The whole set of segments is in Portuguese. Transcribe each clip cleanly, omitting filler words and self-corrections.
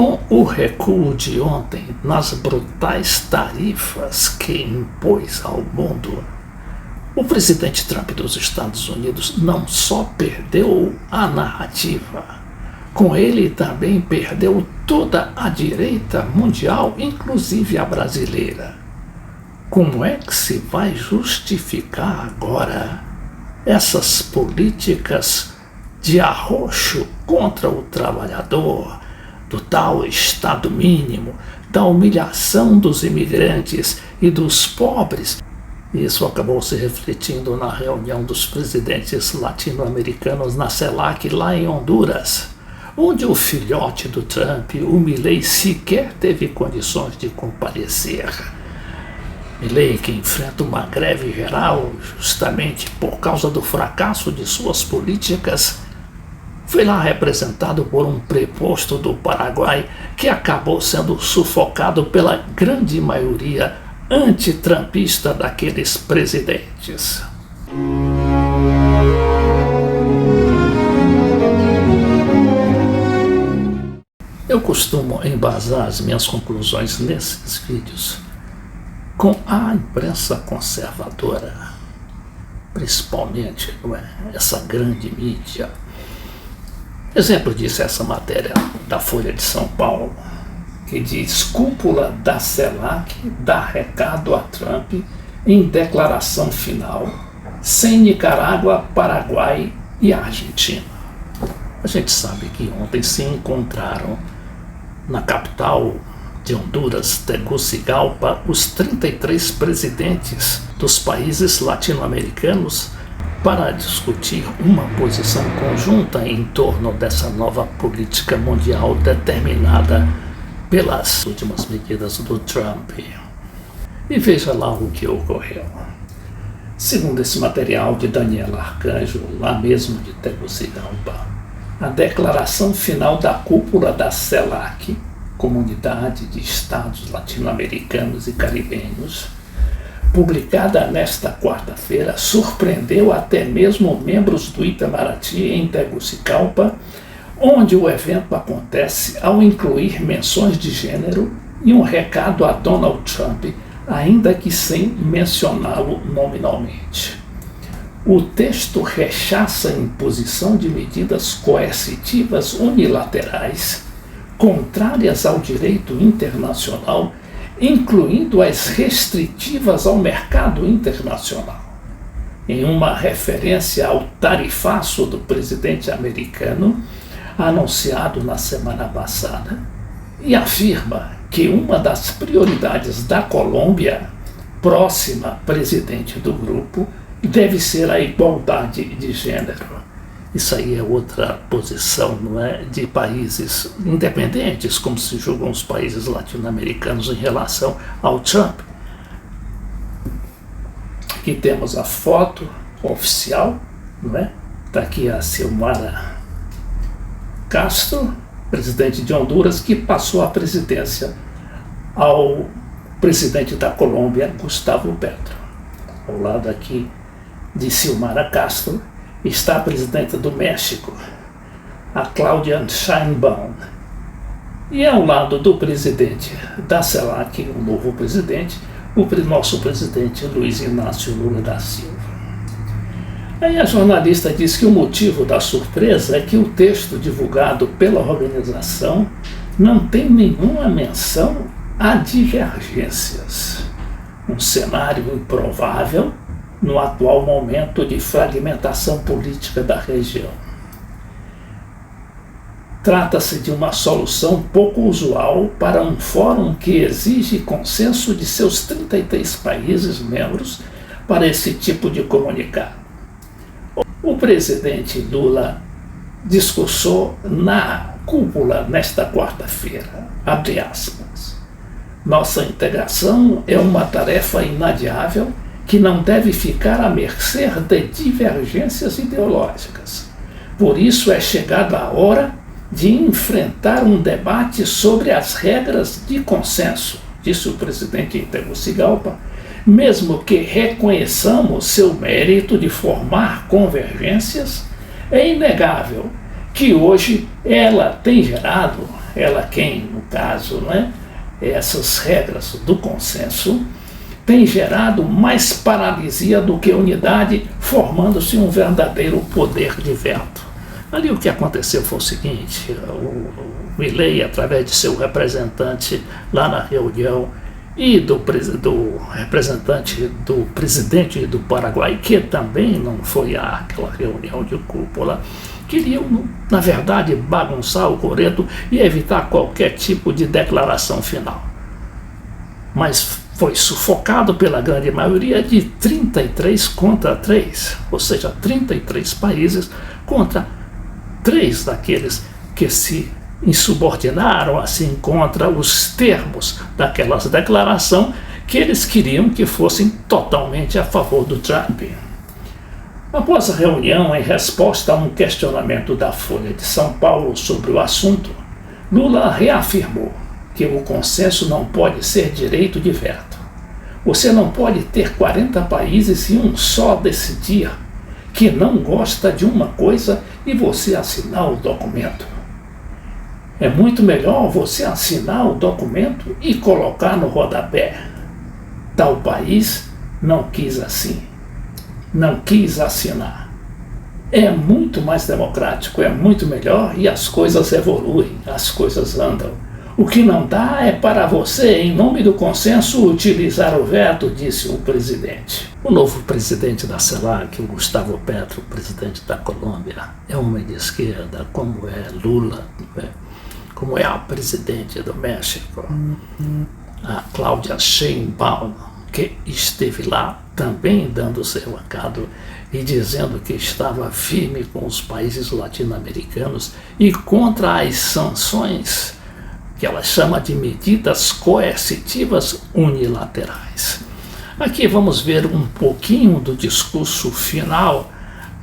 Com o recuo de ontem nas brutais tarifas que impôs ao mundo, o presidente Trump dos Estados Unidos não só perdeu a narrativa, com ele também perdeu toda a direita mundial, inclusive a brasileira. Como é que se vai justificar agora essas políticas de arroxo contra o trabalhador, do tal Estado mínimo, da humilhação dos imigrantes e dos pobres? Isso acabou se refletindo na reunião dos presidentes latino-americanos na CELAC, lá em Honduras, onde o filhote do Trump, o Milei, sequer teve condições de comparecer. Milei, que enfrenta uma greve geral justamente por causa do fracasso de suas políticas, foi lá representado por um preposto do Paraguai que acabou sendo sufocado pela grande maioria antitrumpista daqueles presidentes. Eu costumo embasar as minhas conclusões nesses vídeos com a imprensa conservadora, principalmente essa grande mídia. Exemplo disso é essa matéria da Folha de São Paulo, que diz: cúpula da CELAC dá recado a Trump em declaração final, sem Nicarágua, Paraguai e Argentina. A gente sabe que ontem se encontraram na capital de Honduras, Tegucigalpa, os 33 presidentes dos países latino-americanos para discutir uma posição conjunta em torno dessa nova política mundial determinada pelas últimas medidas do Trump. E veja lá o que ocorreu. Segundo esse material de Daniela Arcanjo, lá mesmo de Tegucigalpa, a declaração final da cúpula da CELAC, Comunidade de Estados Latino-Americanos e Caribenhos, publicada nesta quarta-feira, surpreendeu até mesmo membros do Itamaraty em Tegucigalpa, onde o evento acontece, ao incluir menções de gênero e um recado a Donald Trump, ainda que sem mencioná-lo nominalmente. O texto rechaça a imposição de medidas coercitivas unilaterais, contrárias ao direito internacional, incluindo as restritivas ao mercado internacional. Em uma referência ao tarifaço do presidente americano, anunciado na semana passada, e afirma que uma das prioridades da Colômbia, próxima presidente do grupo, deve ser a igualdade de gênero. Isso aí é outra posição, não é, de países independentes, como se julgam os países latino-americanos em relação ao Trump. Aqui temos a foto oficial, não é? Está aqui a Xiomara Castro, presidente de Honduras, que passou a presidência ao presidente da Colômbia, Gustavo Petro. Ao lado aqui de Xiomara Castro está a presidenta do México, a Claudia Sheinbaum. E ao lado do presidente da CELAC, o novo presidente, o nosso presidente Luiz Inácio Lula da Silva. Aí a jornalista diz que o motivo da surpresa é que o texto divulgado pela organização não tem nenhuma menção a divergências. Um cenário improvável no atual momento de fragmentação política da região. Trata-se de uma solução pouco usual para um fórum que exige consenso de seus 33 países membros para esse tipo de comunicado. O presidente Lula discursou na cúpula nesta quarta-feira, abre aspas: nossa integração é uma tarefa inadiável que não deve ficar à mercê de divergências ideológicas. Por isso é chegada a hora de enfrentar um debate sobre as regras de consenso, disse o presidente em Tegucigalpa, mesmo que reconheçamos seu mérito de formar convergências, é inegável que hoje ela tem gerado ela quem, no caso, né, essas regras do consenso, tem gerado mais paralisia do que unidade, formando-se um verdadeiro poder de veto. Ali o que aconteceu foi o seguinte: o Milei, através de seu representante lá na reunião, e do representante do presidente do Paraguai, que também não foi àquela reunião de cúpula, queriam, na verdade, bagunçar o coreto e evitar qualquer tipo de declaração final. Mas foi sufocado pela grande maioria de 33 contra 3, ou seja, 33 países contra 3 daqueles que se insubordinaram assim contra os termos daquela declaração que eles queriam que fossem totalmente a favor do Trump. Após a reunião, em resposta a um questionamento da Folha de São Paulo sobre o assunto, Lula reafirmou que o consenso não pode ser direito de veto. Você não pode ter 40 países e um só decidir que não gosta de uma coisa e você assinar o documento. É muito melhor você assinar o documento e colocar no rodapé. Tal país não quis assim. Não quis assinar. É muito mais democrático, é muito melhor e as coisas evoluem, as coisas andam. O que não dá é para você, em nome do consenso, utilizar o veto, disse o presidente. O novo presidente da CELAC, o Gustavo Petro, presidente da Colômbia, é homem de esquerda, como é Lula, como é a presidente do México, a Cláudia Sheinbaum, que esteve lá também dando seu recado e dizendo que estava firme com os países latino-americanos e contra as sanções que ela chama de medidas coercitivas unilaterais. Aqui vamos ver um pouquinho do discurso final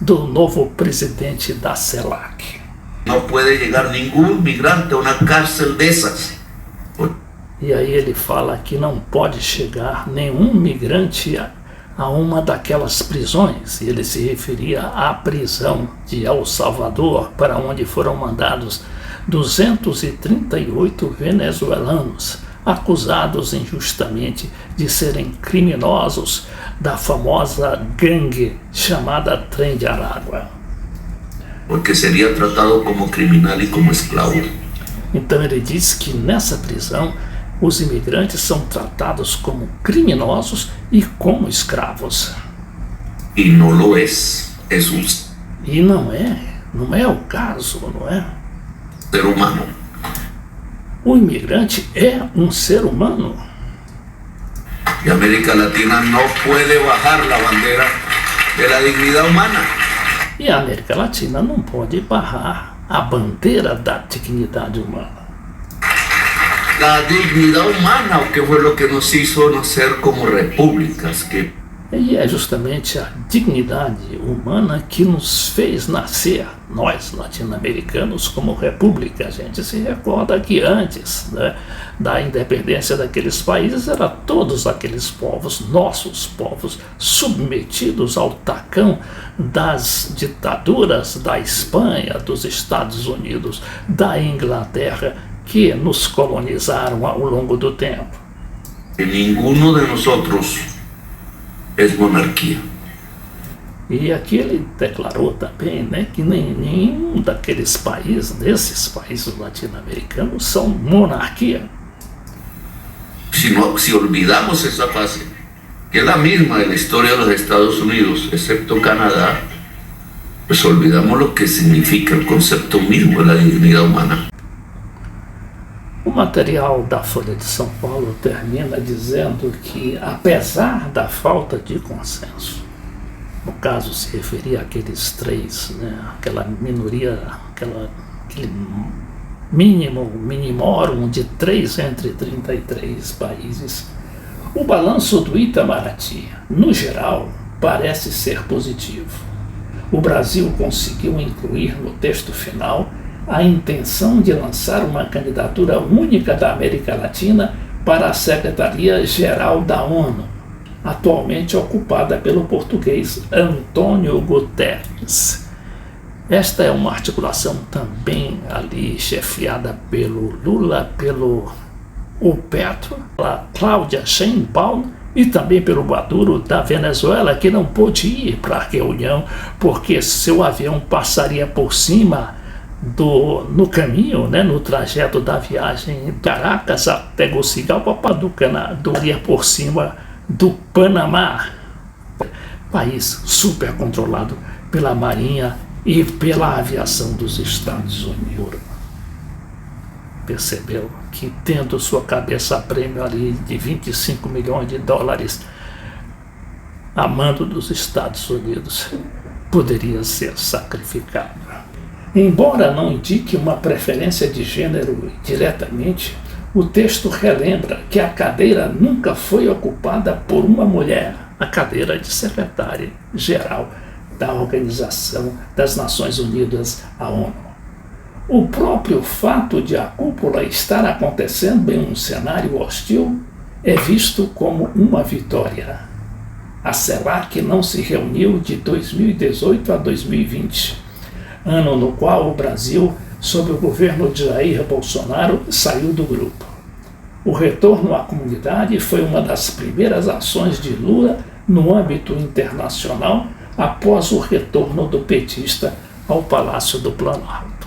do novo presidente da CELAC. Não pode chegar nenhum migrante a uma cárcel dessas. E aí ele fala que não pode chegar nenhum migrante a uma daquelas prisões. E ele se referia à prisão de El Salvador, para onde foram mandados 238 venezuelanos, acusados injustamente de serem criminosos da famosa gangue chamada Trem de Aragua. Porque seria tratado como criminal e como escravo. Então ele diz que nessa prisão os imigrantes são tratados como criminosos e como escravos. E não lo é. E não é o caso, não é? Ser humano. O imigrante é um ser humano. E a América Latina não pode bajar a bandeira da dignidade humana. E a América Latina não pode barrar a bandeira da dignidade humana. La dignidad humana, o que foi o que nos hizo nacer como repúblicas. E é justamente a dignidade humana que nos fez nascer, nós latino-americanos, como república. A gente se recorda que antes, né, da independência daqueles países, eram todos aqueles povos, nossos povos, submetidos ao tacão das ditaduras da Espanha, dos Estados Unidos, da Inglaterra, que nos colonizaram ao longo do tempo. E nenhum de nós é monarquia. E aqui ele declarou também, né, que nenhum daqueles países, desses países latino-americanos, são monarquia. Se olvidamos essa fase, que é a mesma da história dos Estados Unidos, excepto Canadá, pues olvidamos o que significa o conceito mesmo da dignidade humana. O material da Folha de São Paulo termina dizendo que, apesar da falta de consenso, no caso se referia àqueles 3, né, aquela minoria, aquele minimorum de 3 entre 33 países, o balanço do Itamaraty, no geral, parece ser positivo. O Brasil conseguiu incluir no texto final a intenção de lançar uma candidatura única da América Latina para a Secretaria-Geral da ONU, atualmente ocupada pelo português Antônio Guterres. Esta é uma articulação também ali chefiada pelo Lula, pelo Petro, pela Cláudia Sheinbaum e também pelo Maduro da Venezuela, que não pôde ir para a reunião porque seu avião passaria por cima no caminho, né, no trajeto da viagem de Caracas até Tegucigalpa passaria por cima do Panamá, país super controlado pela Marinha e pela aviação dos Estados Unidos. Percebeu que, tendo sua cabeça a prêmio ali de 25 milhões de dólares a mando dos Estados Unidos, poderia ser sacrificado. Embora não indique uma preferência de gênero diretamente, o texto relembra que a cadeira nunca foi ocupada por uma mulher, a cadeira de secretária-geral da Organização das Nações Unidas, a ONU. O próprio fato de a cúpula estar acontecendo em um cenário hostil é visto como uma vitória. A CELAC não se reuniu de 2018 a 2020, ano no qual o Brasil, sob o governo de Jair Bolsonaro, saiu do grupo. O retorno à comunidade foi uma das primeiras ações de Lula no âmbito internacional após o retorno do petista ao Palácio do Planalto.